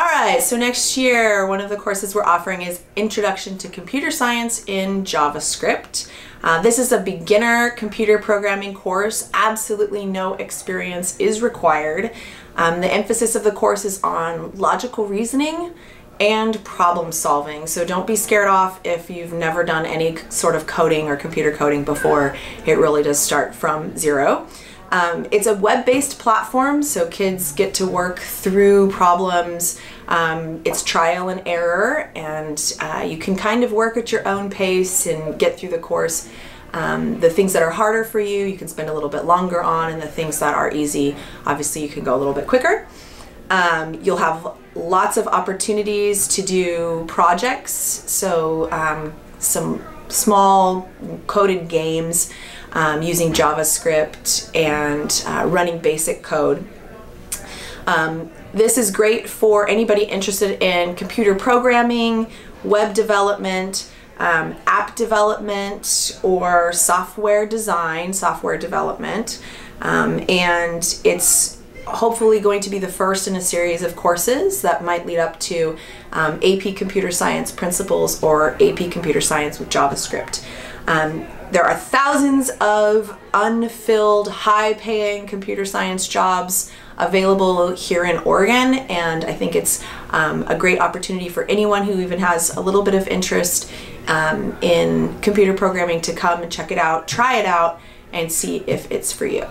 Alright, so next year one of the courses we're offering is Introduction to Computer Science in JavaScript. This is a beginner computer programming course. Absolutely no experience is required. The emphasis of the course is on logical reasoning and problem solving. So don't be scared off if you've never done any sort of coding or computer coding before. It really does start from zero. It's a web-based platform, so kids get to work through problems. It's trial and error, and you can kind of work at your own pace and get through the course. The things that are harder for you, you can spend a little bit longer on, and the things that are easy, obviously you can go a little bit quicker. You'll have lots of opportunities to do projects, so some small coded games using JavaScript and running basic code. This is great for anybody interested in computer programming, web development, app development, or software design, software development. And it's hopefully going to be the first in a series of courses that might lead up to AP Computer Science Principles or AP Computer Science with JavaScript. There are thousands of unfilled, high-paying computer science jobs available here in Oregon, and I think it's a great opportunity for anyone who even has a little bit of interest in computer programming to come and check it out, try it out, and see if it's for you.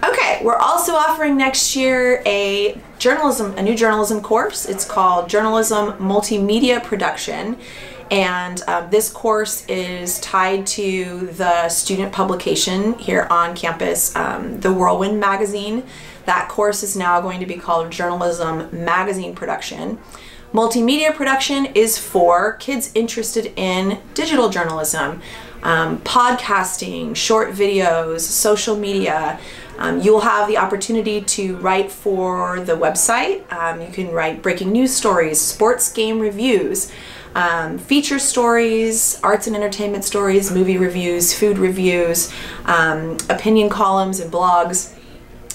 Okay, we're also offering next year a new journalism course. It's called Journalism Multimedia Production, and this course is tied to the student publication here on campus, the Whirlwind magazine. That course is now going to be called Journalism Magazine Production. Multimedia production is for kids interested in digital journalism, podcasting, short videos, social media. You'll have the opportunity to write for the website. You can write breaking news stories, sports game reviews, feature stories, arts and entertainment stories, movie reviews, food reviews, opinion columns and blogs.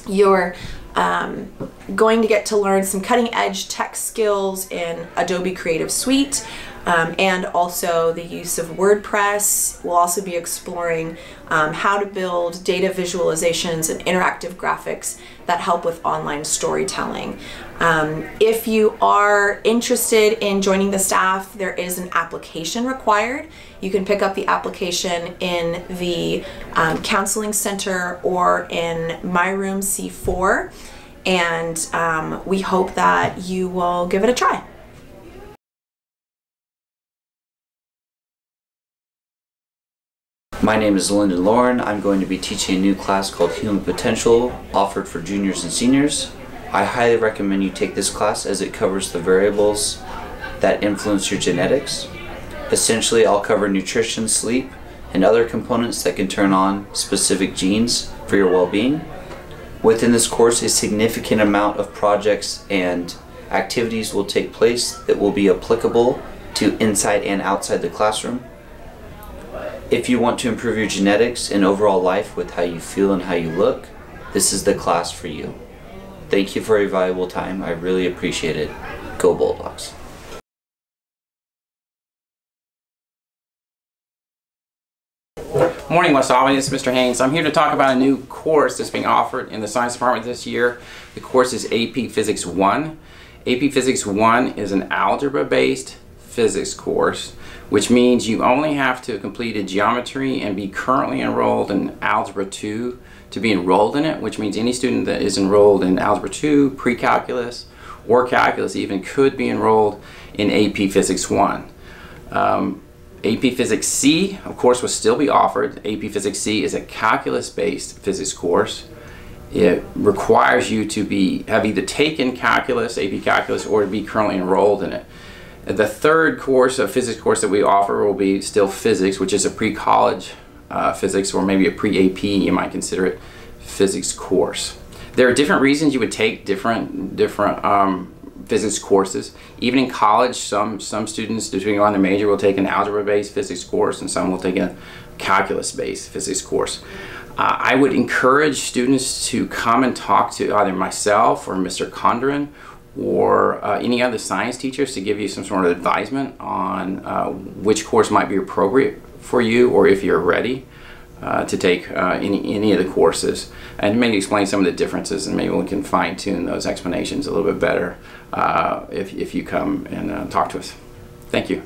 You're going to get to learn some cutting-edge tech skills in Adobe Creative Suite, and also the use of WordPress. We'll also be exploring how to build data visualizations and interactive graphics that help with online storytelling. If you are interested in joining the staff, there is an application required. You can pick up the application in the counseling center or in my room C4, and we hope that you will give it a try. My name is Lyndon Lauren. I'm going to be teaching a new class called Human Potential, offered for juniors and seniors. I highly recommend you take this class as it covers the variables that influence your genetics. Essentially, I'll cover nutrition, sleep, and other components that can turn on specific genes for your well-being. Within this course, a significant amount of projects and activities will take place that will be applicable to inside and outside the classroom. If you want to improve your genetics and overall life with how you feel and how you look, this is the class for you. Thank you for your valuable time. I really appreciate it. Go Bulldogs. Morning, West Albany. This is Mr. Haynes. I'm here to talk about a new course that's being offered in the science department this year. The course is AP Physics 1. AP Physics 1 is an algebra-based physics course, which means you only have to complete a geometry and be currently enrolled in Algebra 2 to be enrolled in it, which means any student that is enrolled in Algebra 2, pre-calculus, or calculus even could be enrolled in AP Physics 1. AP Physics C, of course, will still be offered. AP Physics C is a calculus-based physics course. It requires you to have either taken calculus, AP Calculus, or to be currently enrolled in it. The third course, a physics course that we offer, will be still physics, which is a pre-college physics, or maybe a pre-AP, you might consider it, physics course. There are different reasons you would take different physics courses. Even in college, some students, depending on their major, will take an algebra-based physics course, and some will take a calculus-based physics course. I would encourage students to come and talk to either myself or Mr. Condren or any other science teachers to give you some sort of advisement on which course might be appropriate for you, or if you're ready to take any of the courses, and maybe explain some of the differences, and maybe we can fine-tune those explanations a little bit better if you come and talk to us. Thank you.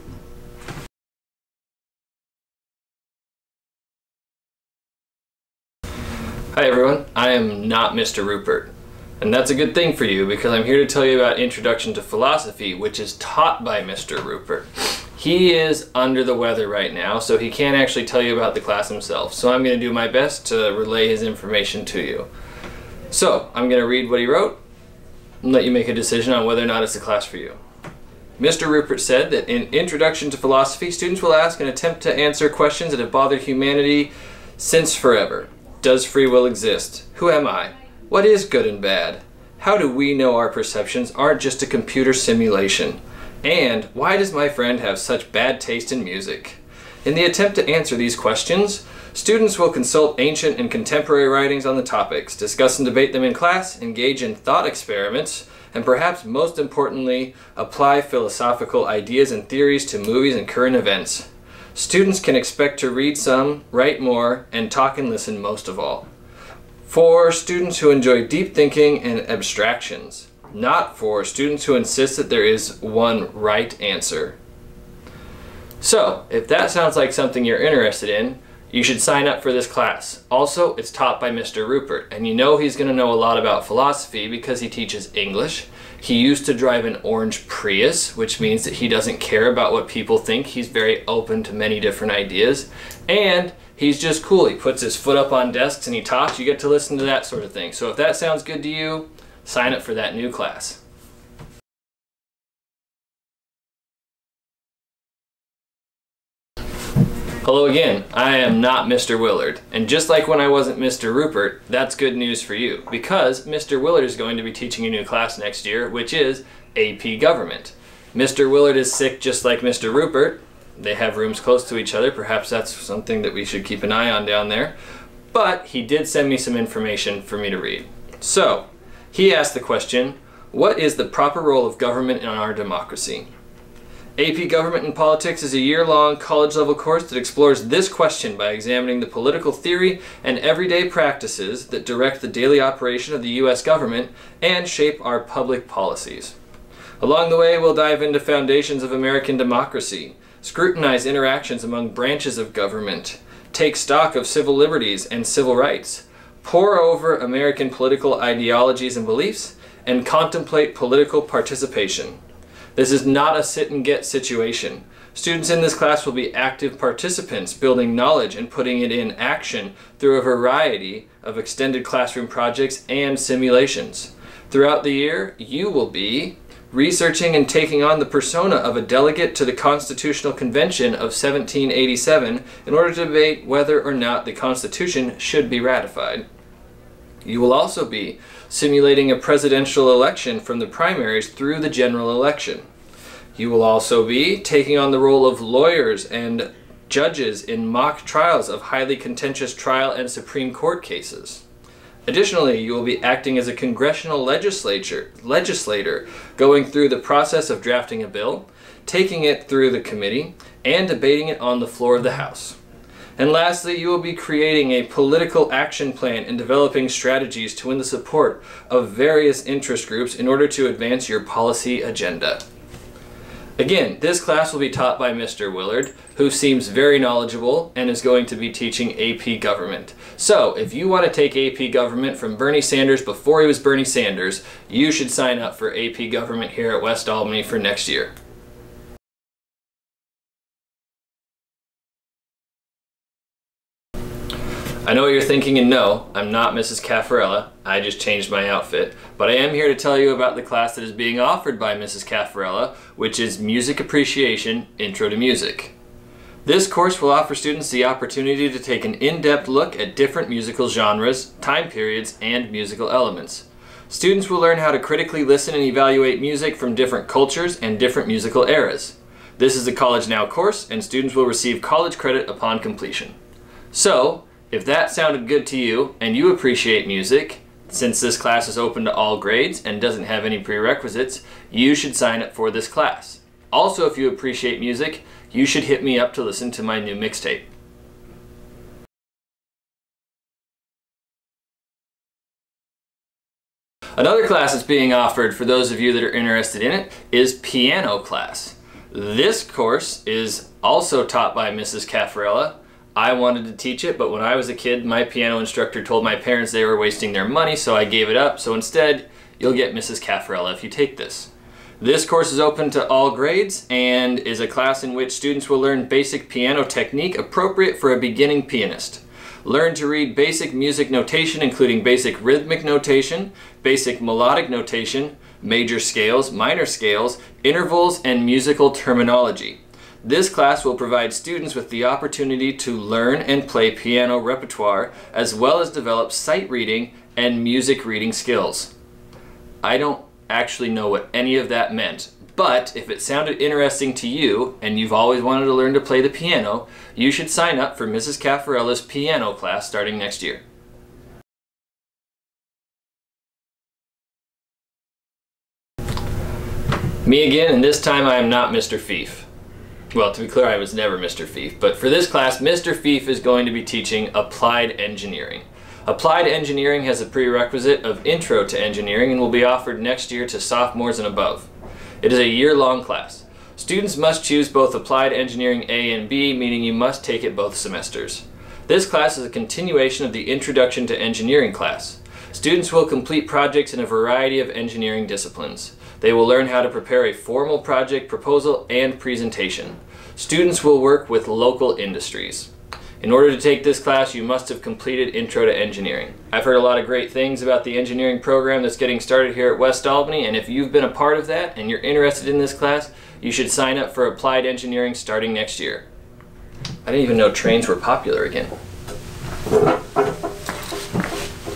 Hi everyone, I am not Mr. Rupert. And that's a good thing for you, because I'm here to tell you about Introduction to Philosophy, which is taught by Mr. Rupert. He is under the weather right now, so he can't actually tell you about the class himself. So I'm going to do my best to relay his information to you. So I'm going to read what he wrote and let you make a decision on whether or not it's a class for you. Mr. Rupert said that in Introduction to Philosophy, students will ask and attempt to answer questions that have bothered humanity since forever. Does free will exist? Who am I? What is good and bad? How do we know our perceptions aren't just a computer simulation? And why does my friend have such bad taste in music? In the attempt to answer these questions, students will consult ancient and contemporary writings on the topics, discuss and debate them in class, engage in thought experiments, and perhaps most importantly, apply philosophical ideas and theories to movies and current events. Students can expect to read some, write more, and talk and listen most of all. For students who enjoy deep thinking and abstractions, not for students who insist that there is one right answer. So, if that sounds like something you're interested in, you should sign up for this class. Also, it's taught by Mr. Rupert, and you know he's going to know a lot about philosophy because he teaches English. He used to drive an orange Prius, which means that he doesn't care about what people think. He's very open to many different ideas. And he's just cool. He puts his foot up on desks and he talks. You get to listen to that sort of thing. So if that sounds good to you, sign up for that new class. Hello again, I am not Mr. Willard, and just like when I wasn't Mr. Rupert, that's good news for you, because Mr. Willard is going to be teaching a new class next year, which is AP Government. Mr. Willard is sick just like Mr. Rupert. They have rooms close to each other, perhaps that's something that we should keep an eye on down there, but he did send me some information for me to read. So, he asked the question, what is the proper role of government in our democracy? AP Government and Politics is a year-long college-level course that explores this question by examining the political theory and everyday practices that direct the daily operation of the U.S. government and shape our public policies. Along the way, we'll dive into foundations of American democracy, scrutinize interactions among branches of government, take stock of civil liberties and civil rights, pore over American political ideologies and beliefs, and contemplate political participation. This is not a sit-and-get situation. Students in this class will be active participants, building knowledge and putting it in action through a variety of extended classroom projects and simulations. Throughout the year, you will be researching and taking on the persona of a delegate to the Constitutional Convention of 1787 in order to debate whether or not the Constitution should be ratified. You will also be simulating a presidential election from the primaries through the general election. You will also be taking on the role of lawyers and judges in mock trials of highly contentious trial and Supreme Court cases. Additionally, you will be acting as a congressional legislator, going through the process of drafting a bill, taking it through the committee, and debating it on the floor of the House. And lastly, you will be creating a political action plan and developing strategies to win the support of various interest groups in order to advance your policy agenda. Again, this class will be taught by Mr. Willard, who seems very knowledgeable and is going to be teaching AP Government. So, if you want to take AP Government from Bernie Sanders before he was Bernie Sanders, you should sign up for AP Government here at West Albany for next year. I know what you're thinking, and no, I'm not Mrs. Caffarella. I just changed my outfit. But I am here to tell you about the class that is being offered by Mrs. Caffarella, which is Music Appreciation Intro to Music. This course will offer students the opportunity to take an in-depth look at different musical genres, time periods, and musical elements. Students will learn how to critically listen and evaluate music from different cultures and different musical eras. This is a College Now course, and students will receive college credit upon completion. So, If that sounded good to you and you appreciate music, since this class is open to all grades and doesn't have any prerequisites, you should sign up for this class. Also, if you appreciate music, you should hit me up to listen to my new mixtape. Another class that's being offered for those of you that are interested in it is piano class. This course is also taught by Mrs. Caffarella. I wanted to teach it, but when I was a kid, my piano instructor told my parents they were wasting their money, so I gave it up. So instead, you'll get Mrs. Caffarella if you take this. This course is open to all grades and is a class in which students will learn basic piano technique appropriate for a beginning pianist. Learn to read basic music notation, including basic rhythmic notation, basic melodic notation, major scales, minor scales, intervals, and musical terminology. This class will provide students with the opportunity to learn and play piano repertoire, as well as develop sight reading and music reading skills. I don't actually know what any of that meant, but if it sounded interesting to you and you've always wanted to learn to play the piano, you should sign up for Mrs. Caffarella's piano class starting next year. Me again, and this time I am not Mr. Fief. Well, to be clear, I was never Mr. Fief, but for this class, Mr. Fief is going to be teaching Applied Engineering. Applied Engineering has a prerequisite of Intro to Engineering and will be offered next year to sophomores and above. It is a year-long class. Students must choose both Applied Engineering A and B, meaning you must take it both semesters. This class is a continuation of the Introduction to Engineering class. Students will complete projects in a variety of engineering disciplines. They will learn how to prepare a formal project proposal and presentation. Students will work with local industries. In order to take this class, you must have completed Intro to Engineering. I've heard a lot of great things about the engineering program that's getting started here at West Albany, and if you've been a part of that and you're interested in this class, you should sign up for Applied Engineering starting next year. I didn't even know trains were popular again.